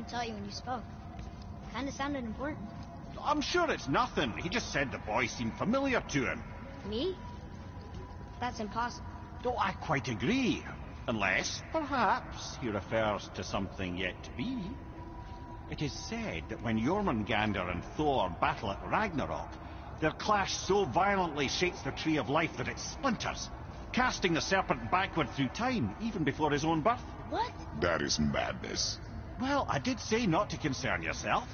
could tell you when you spoke. Kinda sounded important. I'm sure it's nothing. He just said the boy seemed familiar to him. Me? That's impossible. Oh, I quite agree. Unless, perhaps, he refers to something yet to be. It is said that when Jormungandr and Thor battle at Ragnarok, their clash so violently shakes the Tree of Life that it splinters, casting the serpent backward through time, even before his own birth. What? That is madness. Well, I did say not to concern yourself.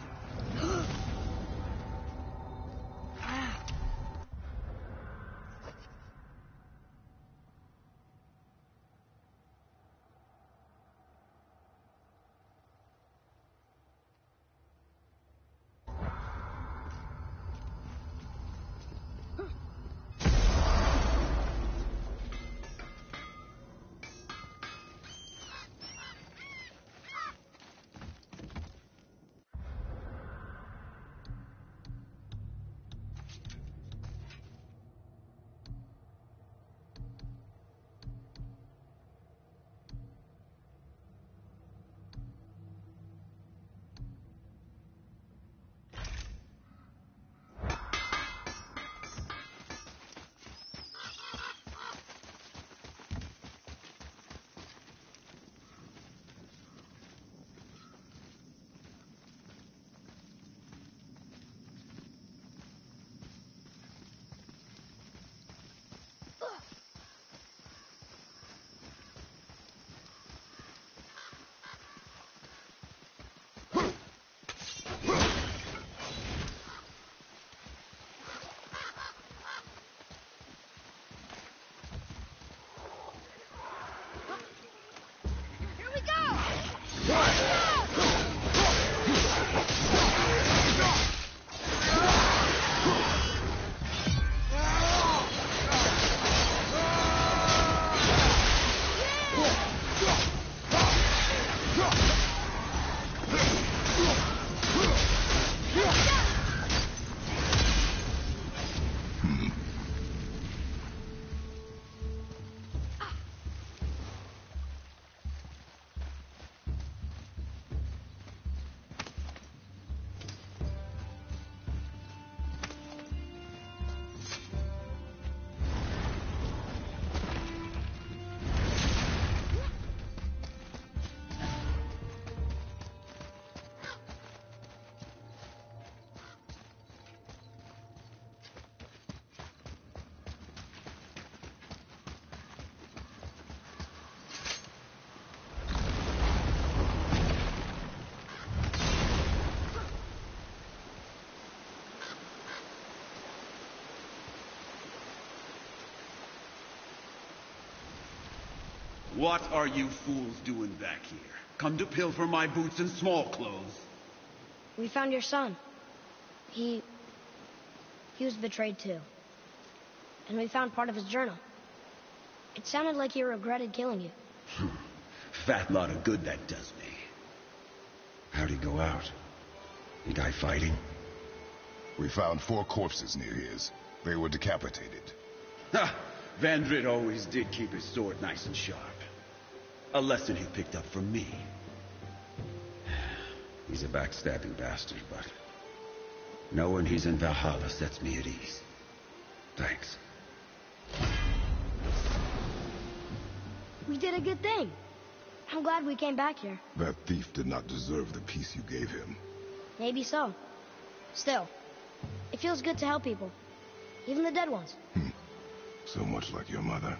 Here we go! What are you fools doing back here? Come to pilfer my boots and small clothes? We found your son. He was betrayed too. And we found part of his journal. It sounded like he regretted killing you. Fat lot of good that does me. How'd he go out? He die fighting? We found 4 corpses near his. They were decapitated. Ha! Vandrit always did keep his sword nice and sharp. A lesson he picked up from me. He's a backstabbing bastard, but knowing he's in Valhalla sets me at ease. Thanks. We did a good thing. I'm glad we came back here. That thief did not deserve the peace you gave him. Maybe so. Still, it feels good to help people. Even the dead ones. So much like your mother.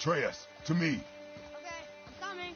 Atreus, to me. Okay, I'm coming.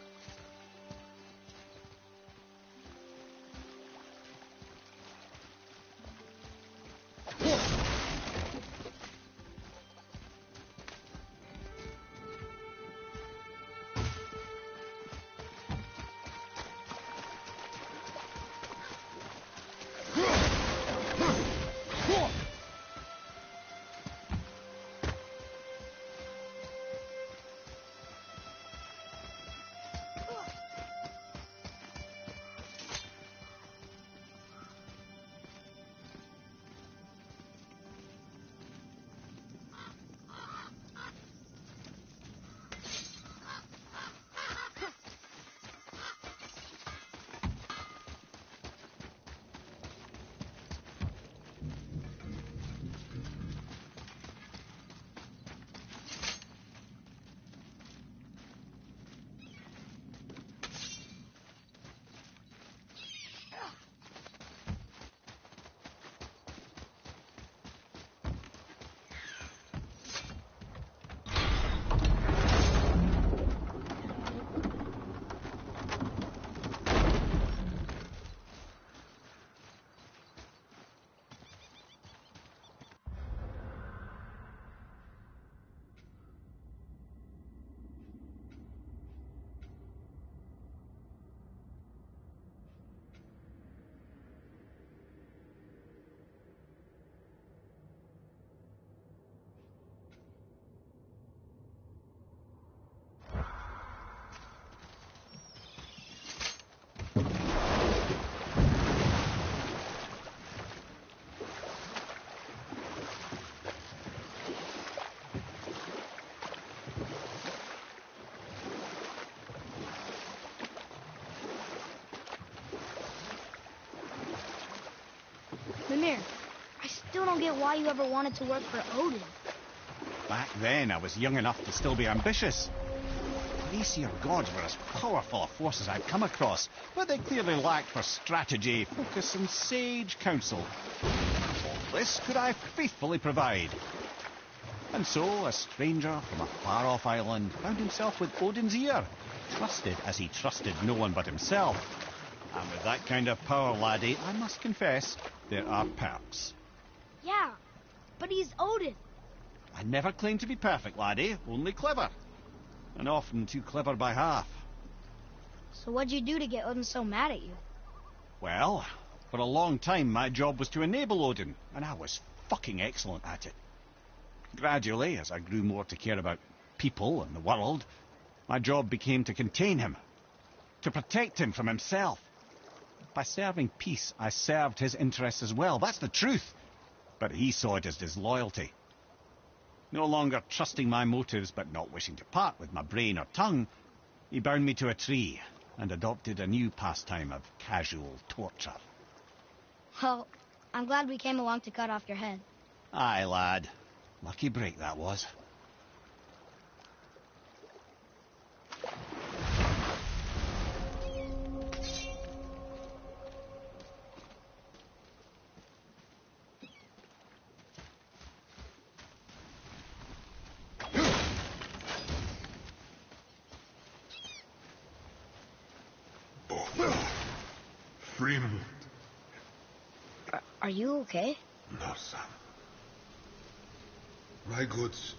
Mimir, I still don't get why you ever wanted to work for Odin. Back then, I was young enough to still be ambitious. The Aesir gods were as powerful a force as I'd come across, but they clearly lacked for strategy, focus, and sage counsel. All this could I faithfully provide. And so, a stranger from a far-off island found himself with Odin's ear, trusted as he trusted no one but himself. And with that kind of power, laddie, I must confess, there are perks. Yeah, but he's Odin. I never claimed to be perfect, laddie, only clever. And often too clever by half. So what'd you do to get Odin so mad at you? Well, for a long time my job was to enable Odin, and I was fucking excellent at it. Gradually, as I grew more to care about people and the world, my job became to contain him, to protect him from himself. By serving peace, I served his interests as well. That's the truth. But he saw it as disloyalty. No longer trusting my motives, but not wishing to part with my brain or tongue, he bound me to a tree and adopted a new pastime of casual torture. Well, I'm glad we came along to cut off your head. Aye, lad. Lucky break that was. Freemont. Are you okay? No, son. My goods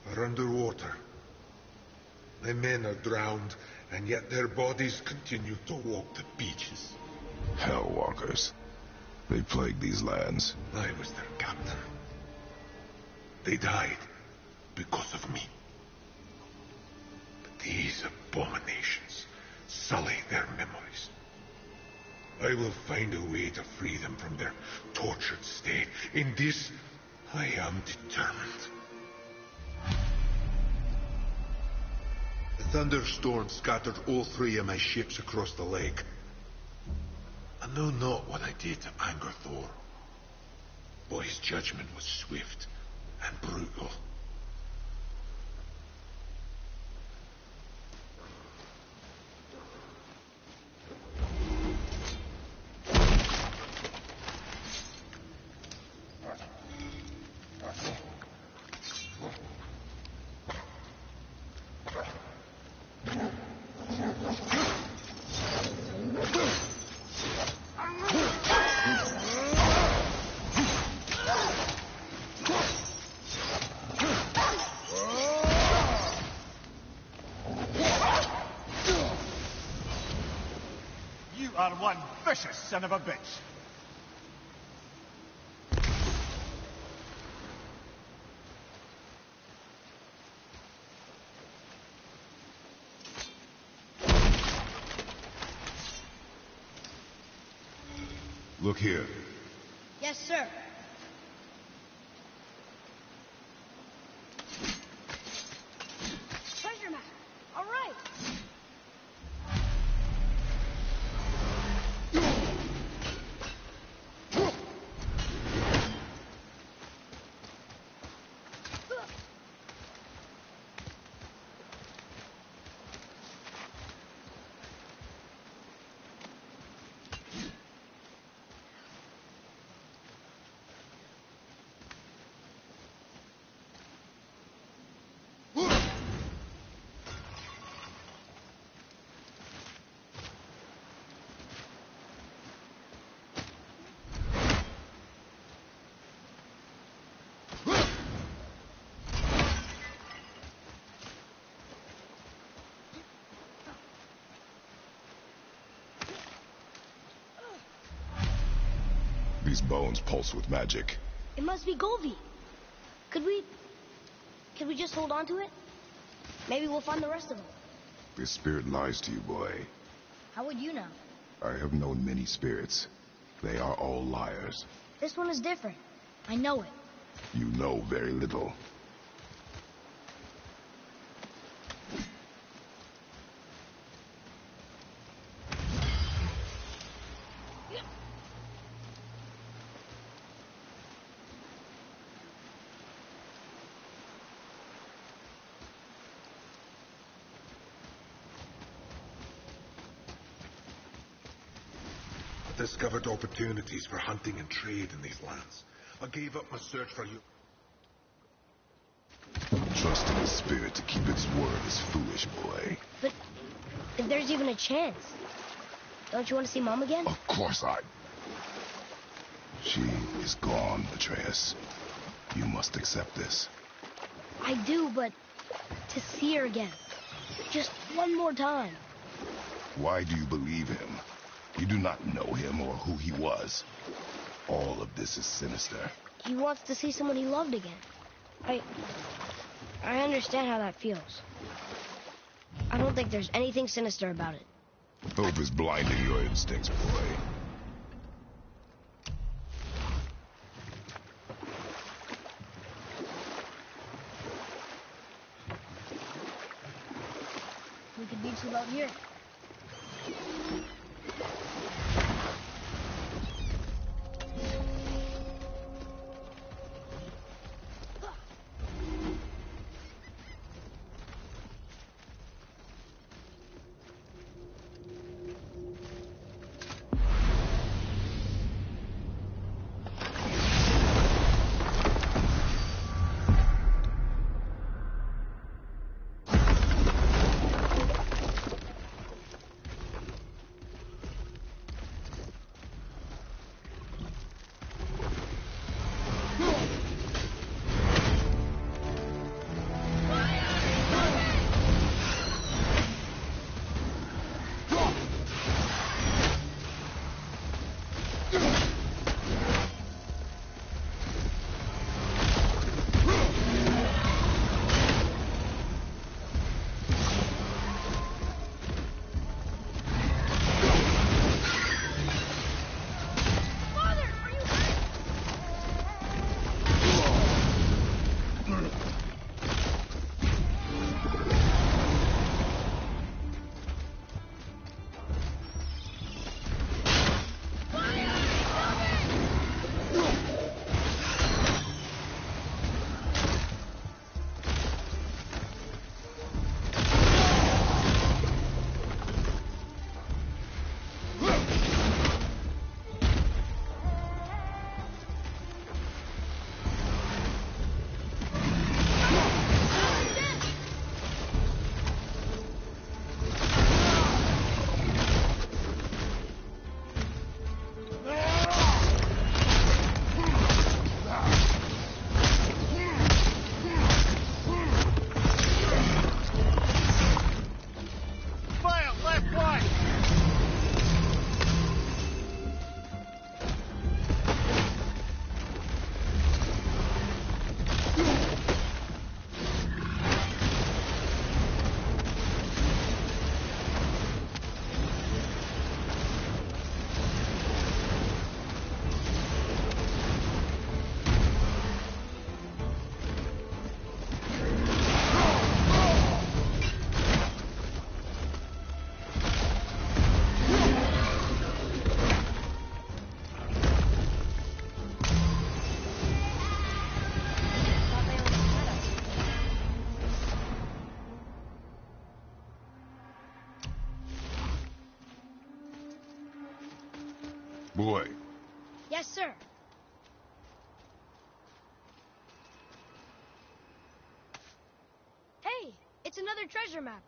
are underwater. My men are drowned, and yet their bodies continue to walk the beaches. Hellwalkers. They plague these lands. I was their captain. They died because of me. But these abominations sully their memories. I will find a way to free them from their tortured state. In this, I am determined. A thunderstorm scattered all 3 of my ships across the lake. I know not what I did to anger Thor, but his judgment was swift and brutal. are one vicious son of a bitch. Look here. Yes, sir. Treasure map. All right. These bones pulse with magic. It must be Golvi. Could we just hold on to it? Maybe we'll find the rest of them. This spirit lies to you, boy. How would you know? I have known many spirits. They are all liars. This one is different. I know it. You know very little. Discovered opportunities for hunting and trade in these lands. I gave up my search for you. Trusting a spirit to keep its word is foolish, boy. But if there's even a chance, don't you want to see Mom again? Of course I... She is gone, Atreus. You must accept this. I do, but to see her again, just one more time. Why do you believe him? You do not know him or who he was. All of this is sinister. He wants to see someone he loved again. I understand how that feels. I don't think there's anything sinister about it. Hope is blinding your instincts, boy. We could beach about here. Boy, Yes, sir. Hey, it's another treasure map.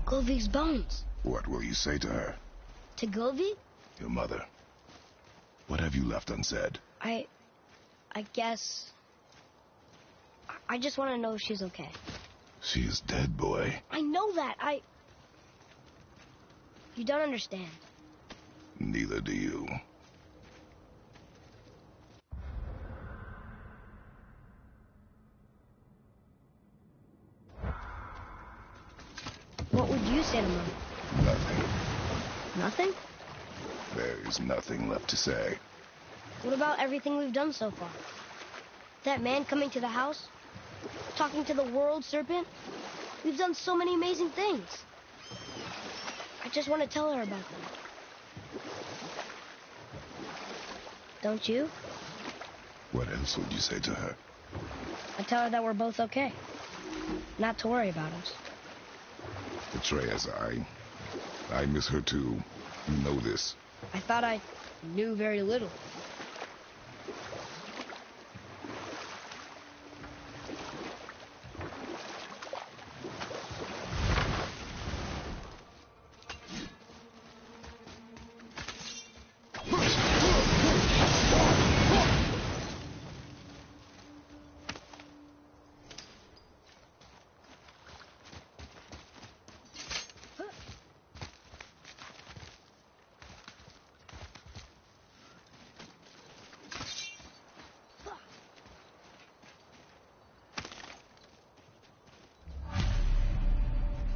Govig's bones. what will you say to her? To Govig? Your mother. What have you left unsaid? I guess... I just want to know if she's okay. She is dead, boy. I know that. You don't understand. Neither do you. What would you say to Mom? Nothing. Nothing? There is nothing left to say. What about everything we've done so far? That man coming to the house? Talking to the world serpent? We've done so many amazing things. I just want to tell her about them. Don't you? What else would you say to her? I tell her that we're both okay. Not to worry about us. Atreus, I miss her too. You know this. I thought I knew very little.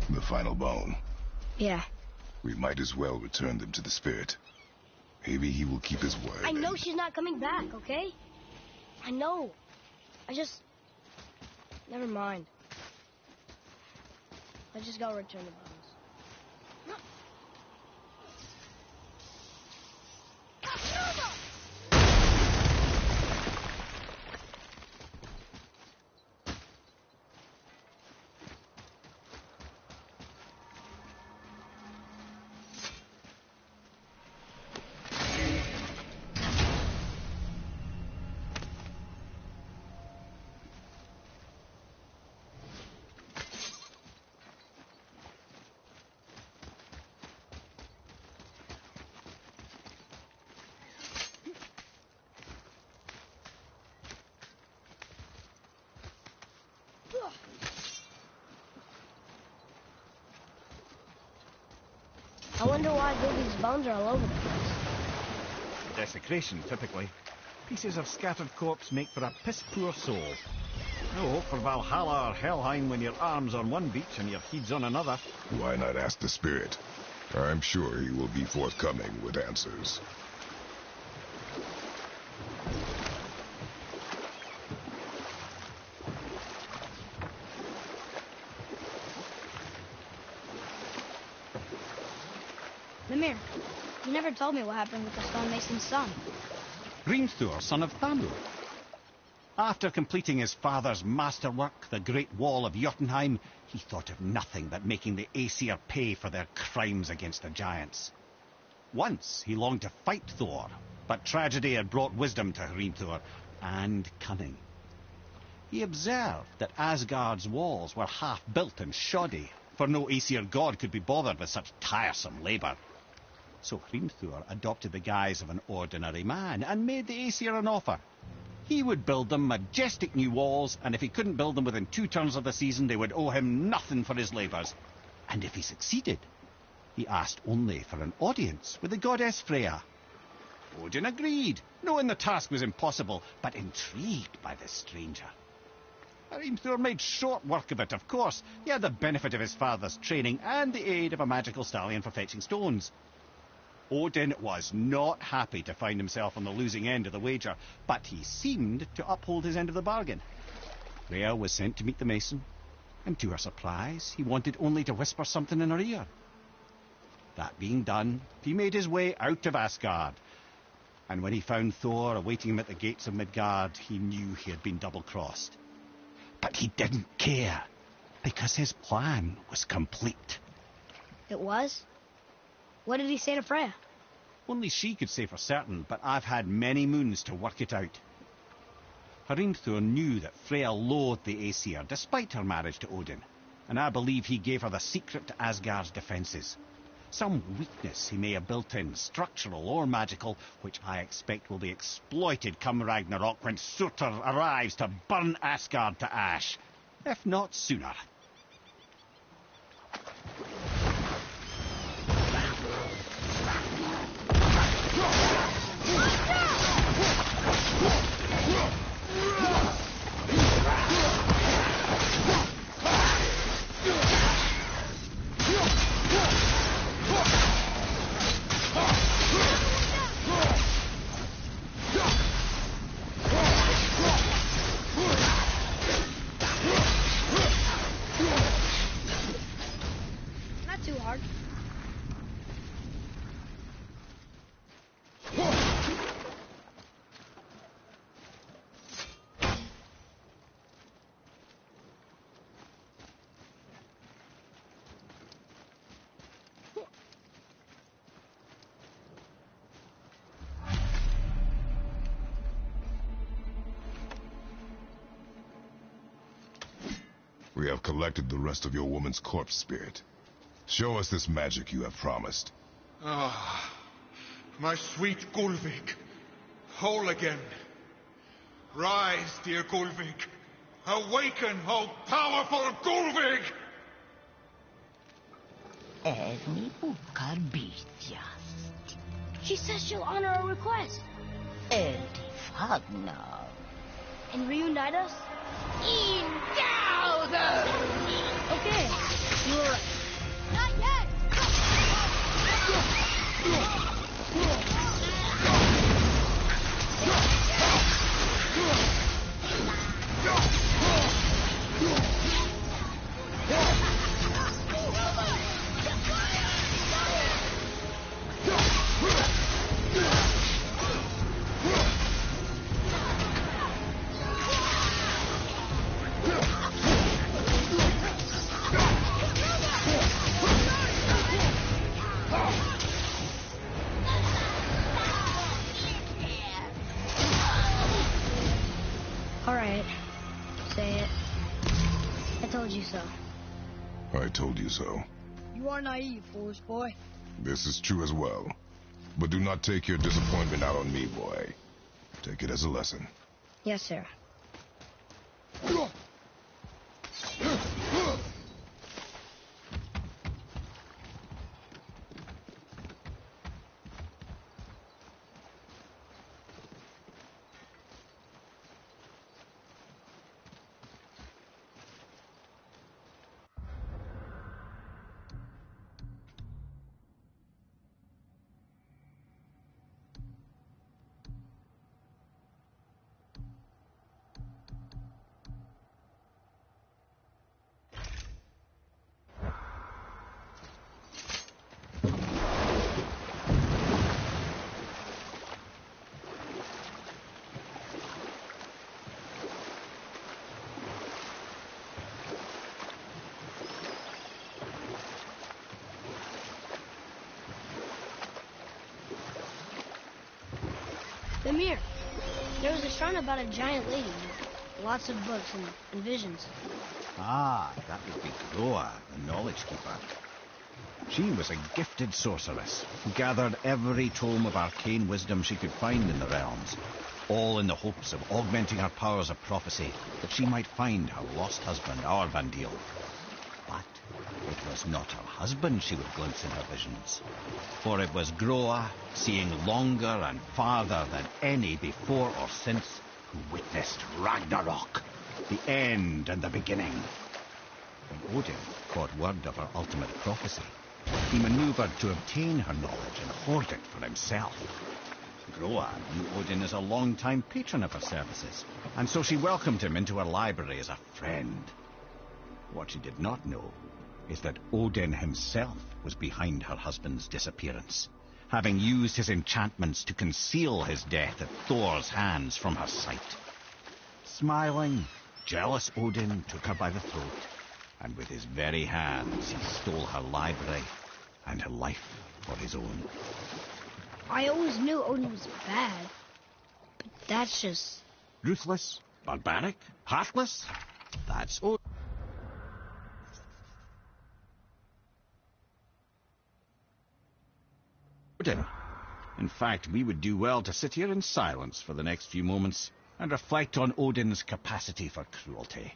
The final bone. Yeah. We might as well return them to the spirit. Maybe he will keep his word. I know she's not coming back, okay? I know. Never mind. I just gotta return the bones. I wonder why Govig's bones are all over the place. Desecration, typically. Pieces of scattered corpse make for a piss-poor soul. No hope for Valhalla or Helheim when your arm's on one beach and your head's on another. Why not ask the spirit? I'm sure he will be forthcoming with answers. Mimir, you never told me what happened with the stonemason's son. Hrimthur, son of Thandur. After completing his father's masterwork, the Great Wall of Jotunheim, he thought of nothing but making the Aesir pay for their crimes against the giants. Once he longed to fight Thor, but tragedy had brought wisdom to Hrimthur, and cunning. He observed that Asgard's walls were half-built and shoddy, for no Aesir god could be bothered with such tiresome labour. So Hrimthur adopted the guise of an ordinary man and made the Aesir an offer. He would build them majestic new walls, and if he couldn't build them within 2 turns of the season, they would owe him nothing for his labours. And if he succeeded, he asked only for an audience with the goddess Freya. Odin agreed, knowing the task was impossible, but intrigued by the stranger. Hrimthur made short work of it, of course. He had the benefit of his father's training and the aid of a magical stallion for fetching stones. Odin was not happy to find himself on the losing end of the wager, but he seemed to uphold his end of the bargain. Freya was sent to meet the mason, and to her surprise, he wanted only to whisper something in her ear. That being done, he made his way out of Asgard, and when he found Thor awaiting him at the gates of Midgard, he knew he had been double-crossed. But he didn't care, because his plan was complete. It was? What did he say to Freya? Only she could say for certain, but I've had many moons to work it out. Hrimthur knew that Freya loathed the Aesir, despite her marriage to Odin, and I believe he gave her the secret to Asgard's defences. Some weakness he may have built in, structural or magical, which I expect will be exploited come Ragnarok when Surtur arrives to burn Asgard to ash, if not sooner. Not too hard. We have collected the rest of your woman's corpse spirit. Show us this magic you have promised. Ah, my sweet Gulvik. Whole again. Rise, dear Gulvik. Awaken, O powerful Gulvik! Ääni puhkar biitjast. She says she'll honor our request. Eldi fagnar. And reunite us? In daughter! Okay. You were right. Not yet! All right. Say it. I told you so. I told you so. You are naive, foolish boy. This is true as well. But do not take your disappointment out on me, boy. Take it as a lesson. Yes, sir. Mimir, there was a shrine about a giant lady with lots of books and visions. Ah, that would be Groa, the Knowledge Keeper. She was a gifted sorceress who gathered every tome of arcane wisdom she could find in the realms, all in the hopes of augmenting her powers of prophecy, that she might find her lost husband, Aurbandil. But It was not her husband she would glimpse in her visions, for it was Groa, seeing longer and farther than any before or since, who witnessed Ragnarok, the end and the beginning. When Odin caught word of her ultimate prophecy, he maneuvered to obtain her knowledge and hoard it for himself. Groa knew Odin as a long-time patron of her services, and so she welcomed him into her library as a friend. What she did not know is that Odin himself was behind her husband's disappearance, having used his enchantments to conceal his death at Thor's hands from her sight. Smiling, jealous Odin took her by the throat, and with his very hands he stole her library and her life for his own. I always knew Odin was bad, but that's just... Ruthless, barbaric, heartless, that's Odin. In fact, we would do well to sit here in silence for the next few moments and reflect on Odin's capacity for cruelty.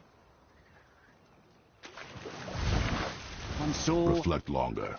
And so... Reflect longer.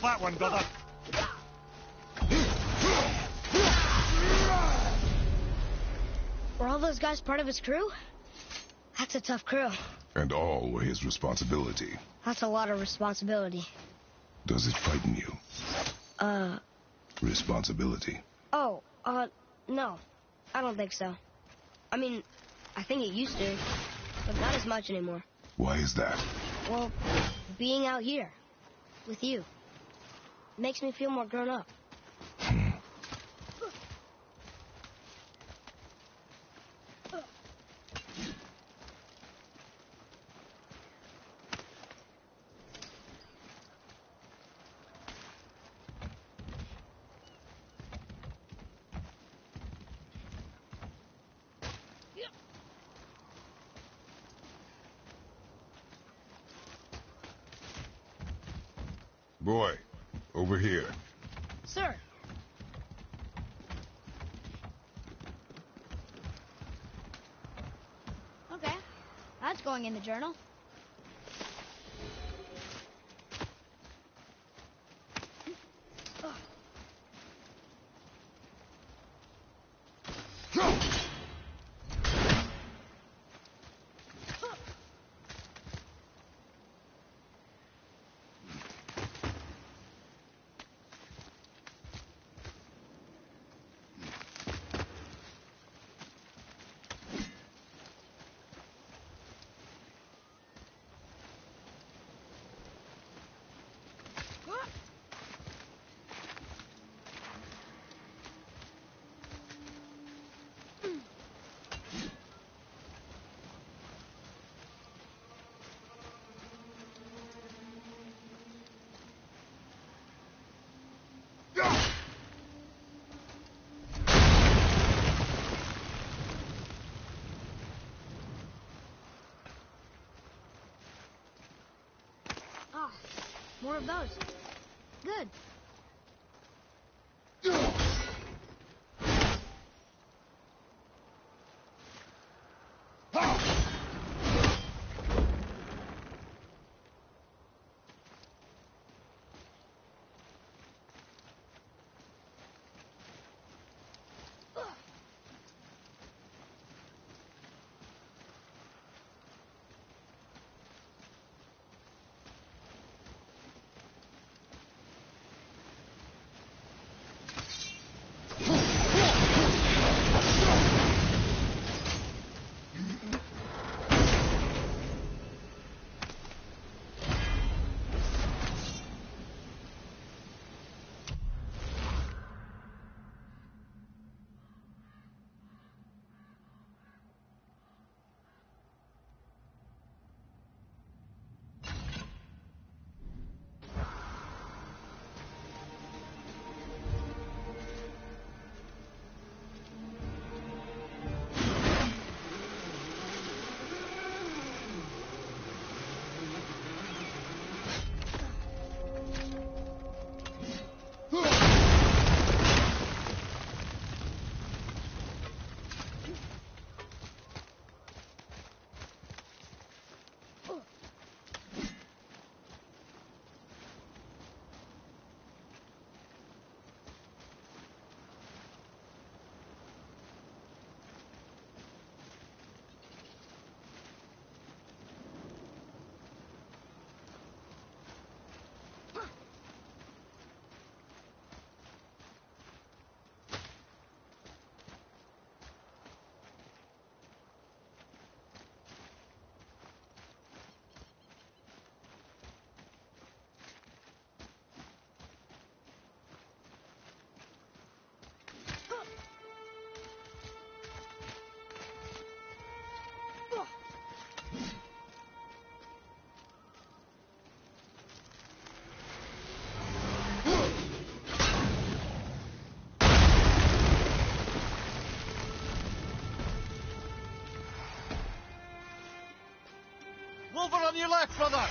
That one, brother. Were all those guys part of his crew? That's a tough crew. And all were his responsibility. That's a lot of responsibility. Does it frighten you? Responsibility. Oh, no. I don't think so. I mean, I think it used to, but not as much anymore. Why is that? Well, being out here, with you, makes me feel more grown up. Boy, over here. Sir. Okay. That's going in the journal. Ah, more of those. Good. Over on your left, brother!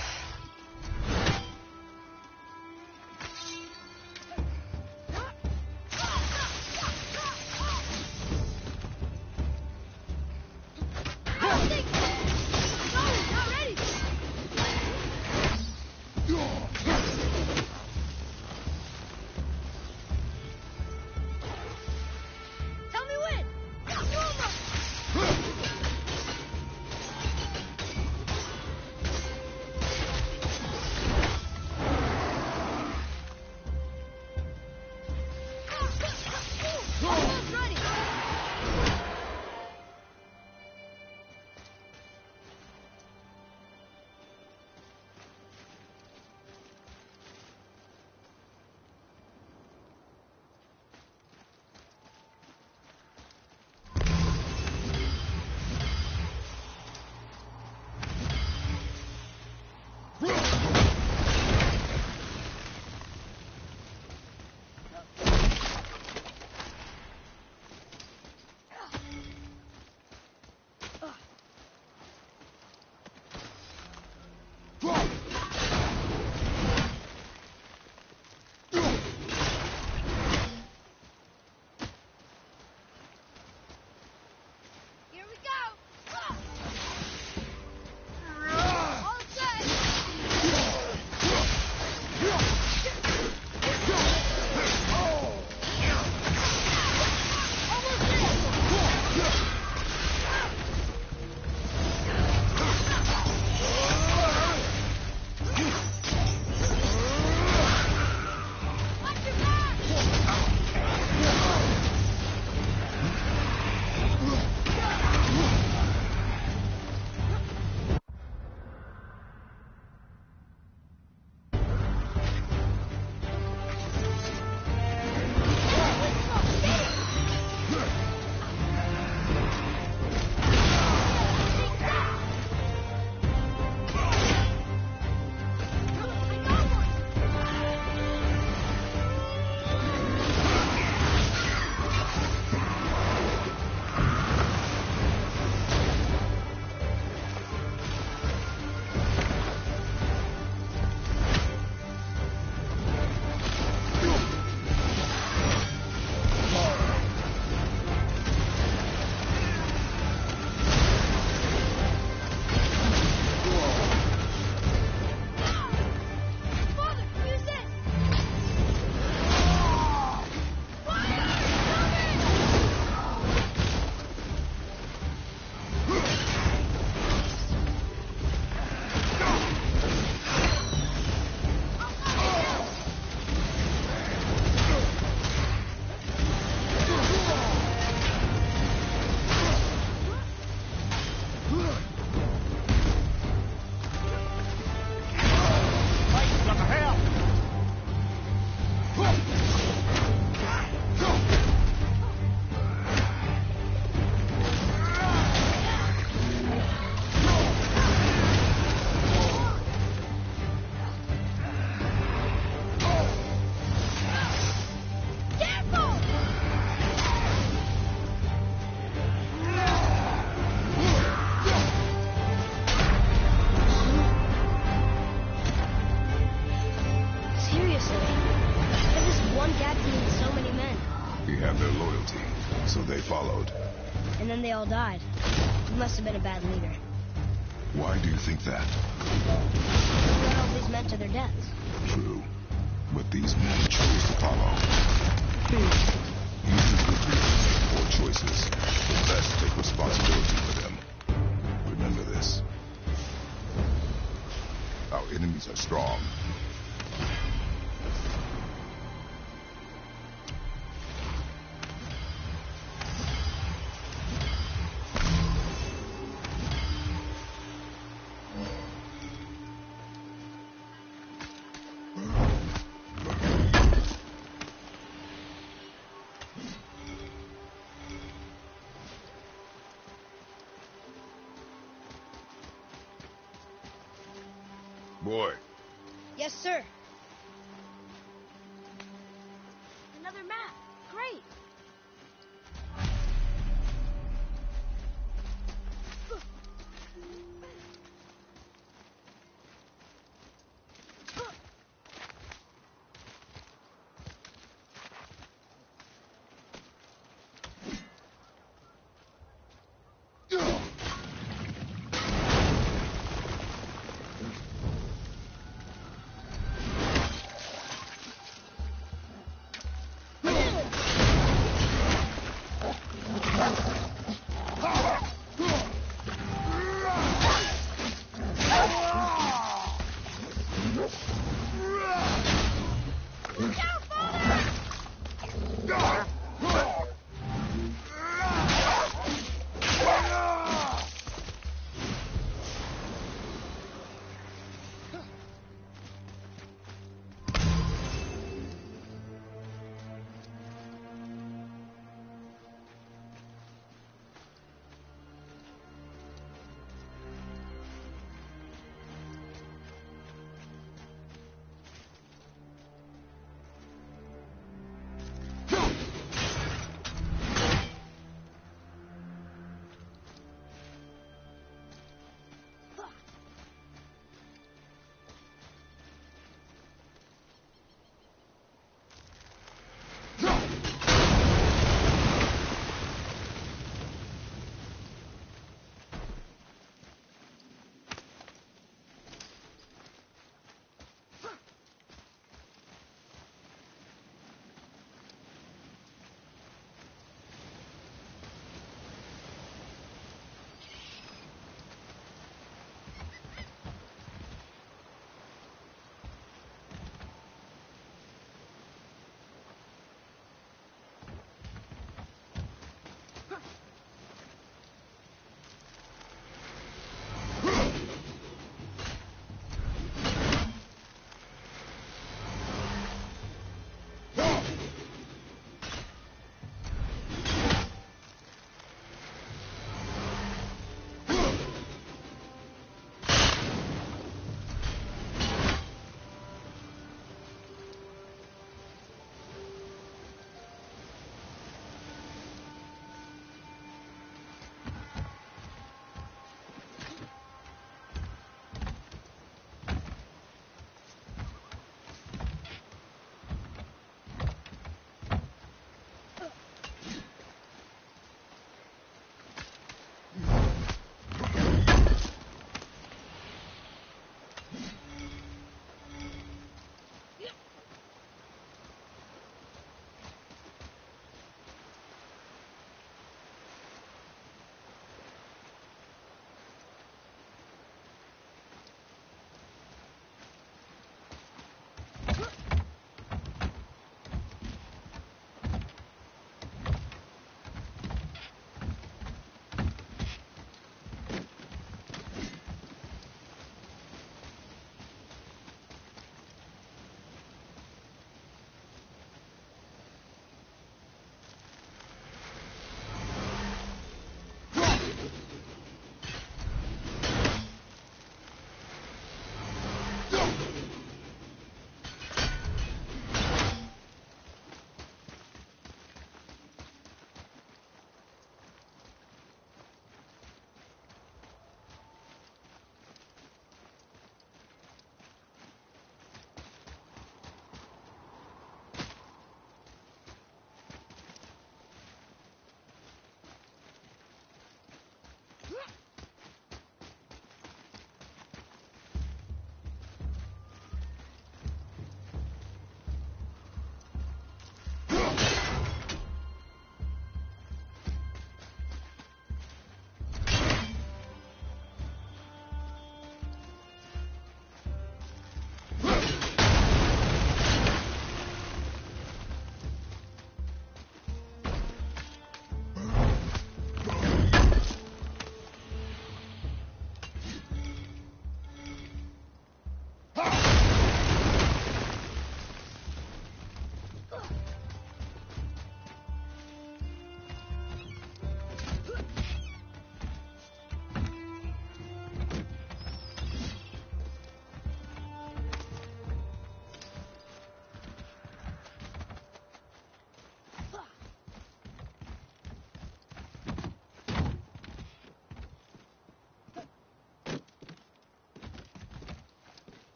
won their loyalty, so they followed. And then they all died. He must have been a bad leader. Why do you think that? They were always meant to their deaths. True. But these men chose to follow. Even good leaders make poor choices. The best take responsibility for them. Remember this. Our enemies are strong. Boy. Yes, sir. Another map. Great.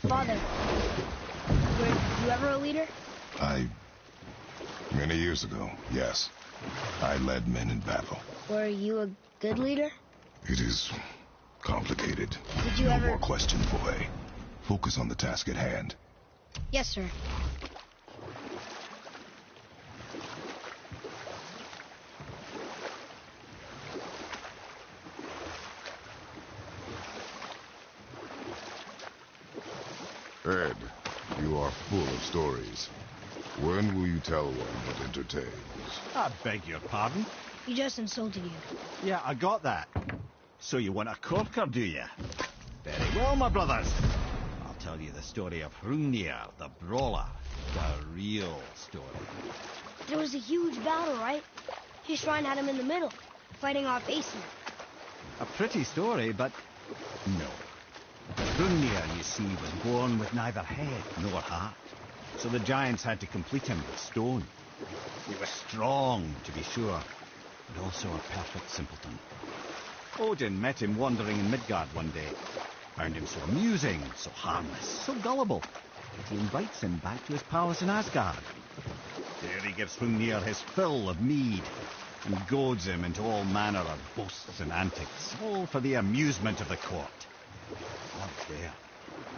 father, were you ever a leader? Many years ago, yes. I led men in battle. Were you a good leader? It is complicated. Did you no ever... more questions, boy. Focus on the task at hand. Yes, sir. Ed, you are full of stories. When will you tell one that entertains? I beg your pardon? He just insulted you. Yeah, I got that. So you want a corker, do you? Very well, my brothers. I'll tell you the story of Hrungnir, the brawler. The real story. There was a huge battle, right? His shrine had him in the middle, fighting off Aesir. A pretty story, but no. Hrungnir, you see, was born with neither head nor heart. So the giants had to complete him with stone. He was strong, to be sure, but also a perfect simpleton. Odin met him wandering in Midgard one day. Found him so amusing, so harmless, so gullible, that he invites him back to his palace in Asgard. There he gives Hrungnir his fill of mead, and goads him into all manner of boasts and antics, all for the amusement of the court. I was there.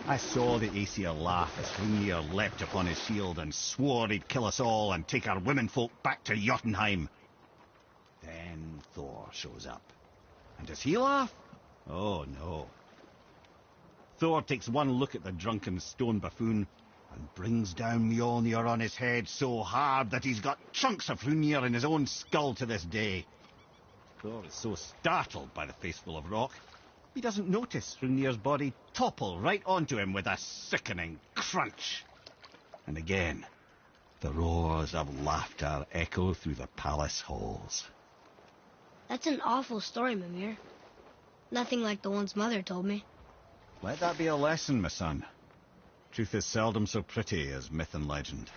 I saw the Aesir laugh as Hrungnir leapt upon his shield and swore he'd kill us all and take our womenfolk back to Jotunheim. Then Thor shows up. And does he laugh? Oh, no. Thor takes one look at the drunken stone buffoon and brings down Mjolnir on his head so hard that he's got chunks of Hrungnir in his own skull to this day. Thor is so startled by the face full of rock, he doesn't notice Hrungnir's body topple right onto him with a sickening crunch. And again, the roars of laughter echo through the palace halls. That's an awful story, Mimir. Nothing like the ones Mother told me. Let that be a lesson, my son. Truth is seldom so pretty as myth and legend.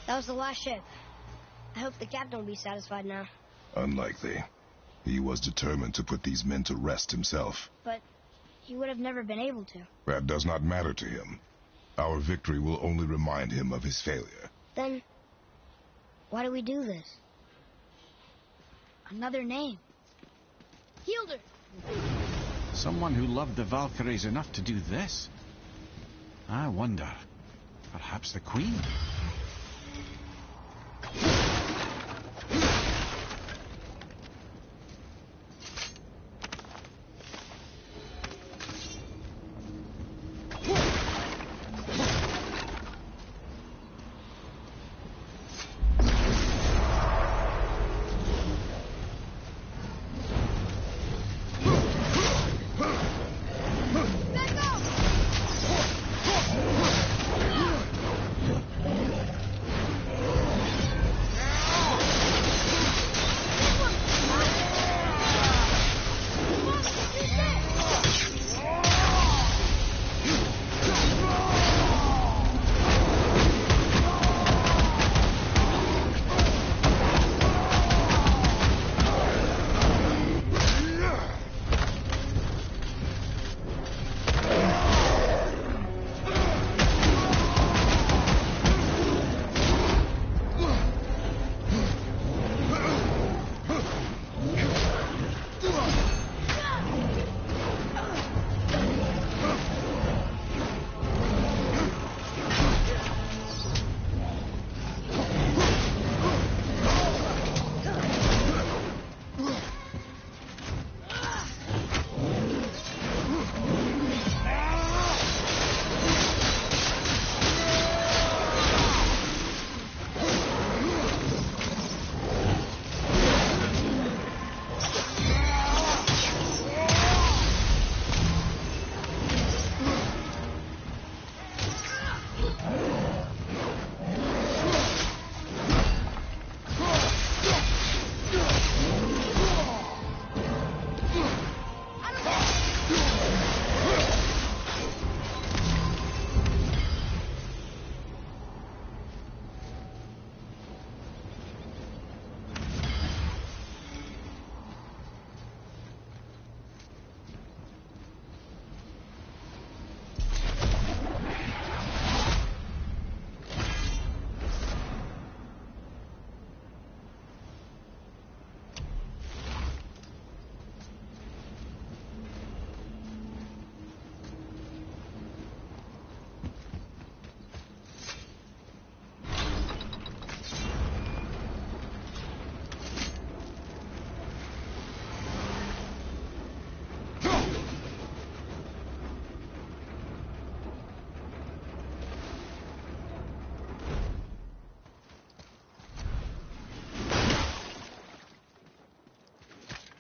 That was the last ship. I hope the captain will be satisfied now. Unlikely. He was determined to put these men to rest himself. But he would have never been able to. That does not matter to him. Our victory will only remind him of his failure. Then, why do we do this? Another name. Hildur! Someone who loved the Valkyries enough to do this? I wonder. Perhaps the Queen?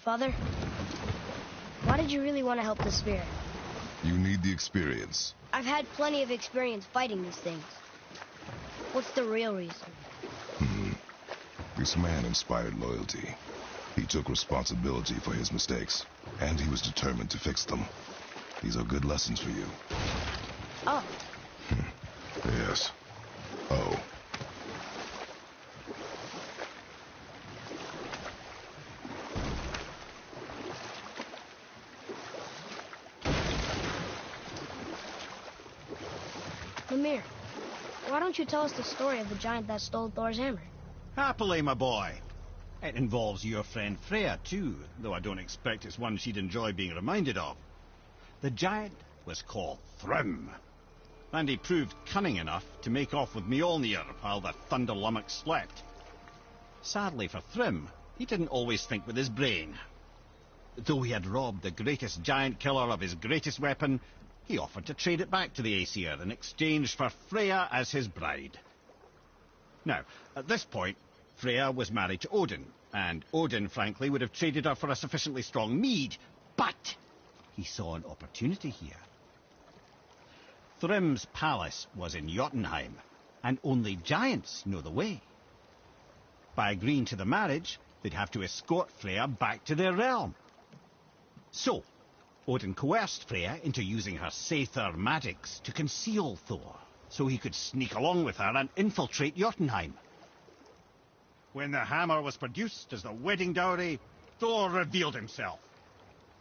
Father, why did you really want to help the Spirit? You need the experience. I've had plenty of experience fighting these things. What's the real reason? This man inspired loyalty. He took responsibility for his mistakes, and he was determined to fix them. These are good lessons for you. Oh. Yes. Oh. Mimir, why don't you tell us the story of the giant that stole Thor's hammer? Happily, my boy. It involves your friend Freya, too, though I don't expect it's one she'd enjoy being reminded of. The giant was called Thrym, and he proved cunning enough to make off with Mjolnir while the Thunder Lummox slept. Sadly for Thrym, he didn't always think with his brain. Though he had robbed the greatest giant killer of his greatest weapon, he offered to trade it back to the Aesir in exchange for Freya as his bride. Now, at this point, Freya was married to Odin, and Odin, frankly, would have traded her for a sufficiently strong mead, but he saw an opportunity here. Thrym's palace was in Jotunheim, and only giants know the way. By agreeing to the marriage, they'd have to escort Freya back to their realm. So, Odin coerced Freya into using her Seithar magics to conceal Thor, so he could sneak along with her and infiltrate Jotunheim. When the hammer was produced as the wedding dowry, Thor revealed himself.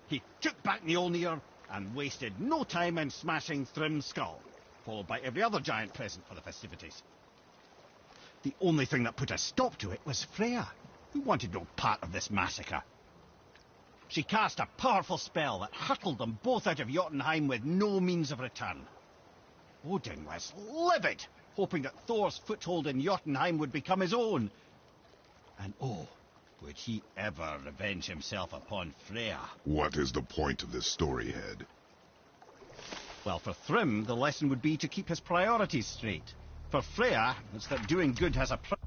He took back Mjolnir and wasted no time in smashing Thrym's skull, followed by every other giant present for the festivities. The only thing that put a stop to it was Freya, who wanted no part of this massacre. She cast a powerful spell that hurtled them both out of Jotunheim with no means of return. Odin was livid, hoping that Thor's foothold in Jotunheim would become his own. And oh, would he ever revenge himself upon Freya? What is the point of this story, Head? Well, for Thrym, the lesson would be to keep his priorities straight. For Freya, it's that doing good has a price.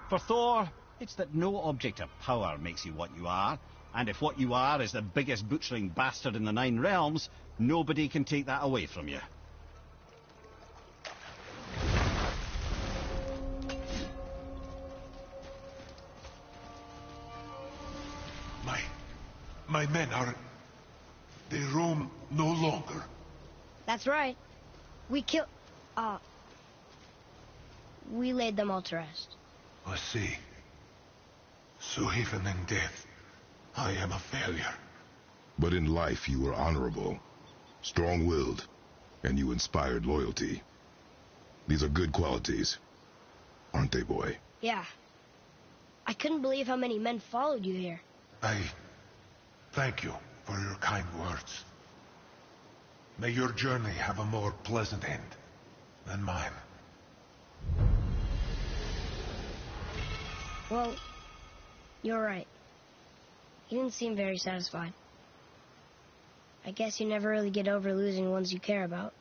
For Thor, it's that no object of power makes you what you are, and if what you are is the biggest butchering bastard in the Nine Realms, nobody can take that away from you. My men are... they roam no longer. That's right. We laid them all to rest. I see. So even in death, I am a failure. But in life you were honorable, strong-willed, and you inspired loyalty. These are good qualities, aren't they, boy? Yeah. I couldn't believe how many men followed you here. I thank you for your kind words. May your journey have a more pleasant end than mine. Well, you're right. You didn't seem very satisfied. I guess you never really get over losing ones you care about.